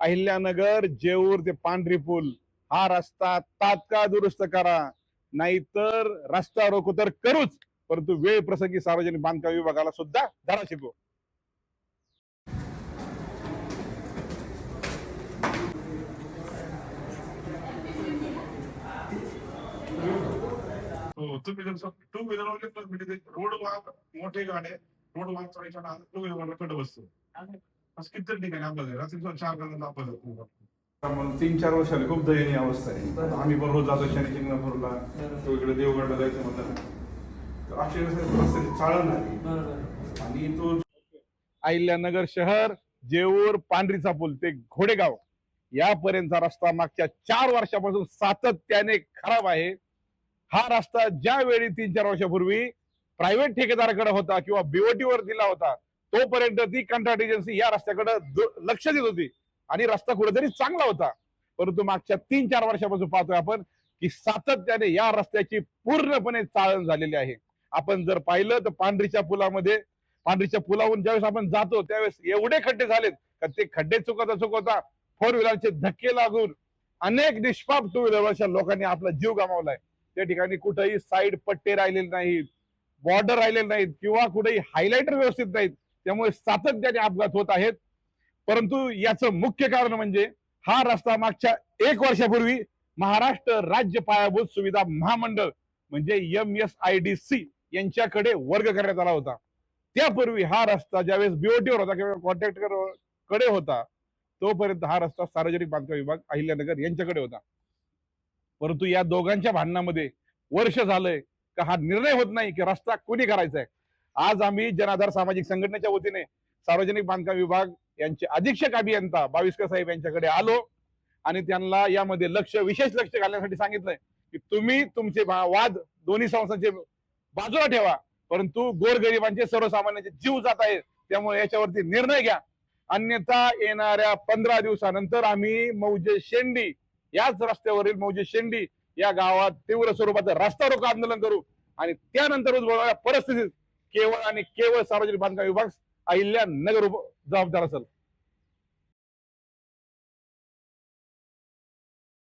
अहिल्यानगर जेऊर ते पांढरी पूल हा रस्ता तात्काळ दुरुस्त करा, नाहीतर रस्ता रोको तर करूच, परंतु वेळ प्रसंगी सार्वजनिक बांधकाम विभागाला सुद्धा धडा शिकू. हो, तुम्ही जर टू व्हीलर वगैरे पण म्हणजे रोड वाहक मोठे गाड्या रोड वाहक चढायच्या ना टू व्हीलर कडे बसतो. असं किती ठिकाणी अपघात रात्री 4 जणांचा अपघात. मग 3-4 वर्षाला खूप दयनीय अवस्था आहे. आम्ही पण रोज जातो शनी शिंगणापूरला, इकडे देवगडला जायचं म्हणलं तर अशी रस्त्याची चाळण झाली. आणि तो अहिल्यानगर शहर जेऊर पांढरीचा पूल ते घोडेगाव यापर्यंतचा रस्ता मागच्या 4 वर्षापासून सातत्याने खराब आहे. हा रस्ता ज्यावेळी 3-4 वर्षापूर्वी प्रायव्हेट ठेकेदाराकडे होता किंवा बीओटी वर दिला होता, तोपर्यंत ती कंत्राट एजन्सी या रस्त्याकडे लक्ष देत होती आणि रस्ता कुठेतरी चांगला होता. परंतु मागच्या 3-4 वर्षापासून पाहतोय आपण की सातत्याने या रस्त्याची पूर्णपणे चाळण झालेली आहे. आपण जर पाहिलं तर पांढरीच्या पुलावरून ज्यावेळेस आपण जातो त्यावेळेस एवढे खड्डे झालेत का ते खड्डे चुकवता 4 व्हीलरचे धक्के लागून अनेक निष्पाप 2 व्हीलरच्या लोकांनी आपला जीव गमावलाय. त्या ठिकाणी कुठेही साईड पट्टे राहिलेले नाहीत, बॉर्डर राहिलेले नाहीत किंवा कुठेही हायलाइटर व्यवस्थित नाहीत. त्यामुळे सातत्याने अपघात होत आहेत. परंतु याचं मुख्य कारण म्हणजे हा रस्ता मागच्या 1 वर्षापूर्वी महाराष्ट्र राज्य पायाभूत सुविधा महामंडळ म्हणजे MSIDC यांच्याकडे वर्ग करण्यात आला होता. त्यापूर्वी हा रस्ता ज्यावेळेस बीओटीवर होता किंवा कॉन्ट्रॅक्टर कडे होता, तोपर्यंत हा रस्ता सार्वजनिक बांधकाम विभाग अहिल्यानगर यांच्याकडे होता. परंतु या दोघांच्या भांडणामध्ये वर्ष झालंय का हा निर्णय होत नाही की रस्ता कोणी करायचा आहे. आज आम्ही जनाधार सामाजिक संघटनेच्या वतीने सार्वजनिक बांधकाम विभाग यांचे अधीक्षक अभियंता बाविस्कर साहेब यांच्याकडे आलो आणि त्यांना यामध्ये विशेष लक्ष घालण्यासाठी सांगितलंय की तुम्ही तुमचे वाद दोन्ही संस्थांचे बाजूला ठेवा, परंतु गोरगरिबांचे सर्वसामान्यांचे जीव जात आहेत, त्यामुळे याच्यावरती निर्णय घ्या. अन्यथा येणाऱ्या 15 दिवसानंतर आम्ही मौजे शेंडी याच रस्त्यावरील मौजे शेंडी या गावात तीव्र स्वरूपाचं रस्ता रोको आंदोलन करू आणि त्यानंतर उद्भवणाऱ्या परिस्थितीत केवळ आणि केवळ सार्वजनिक बांधकाम विभाग अहिल्यानगर जबाबदार असेल.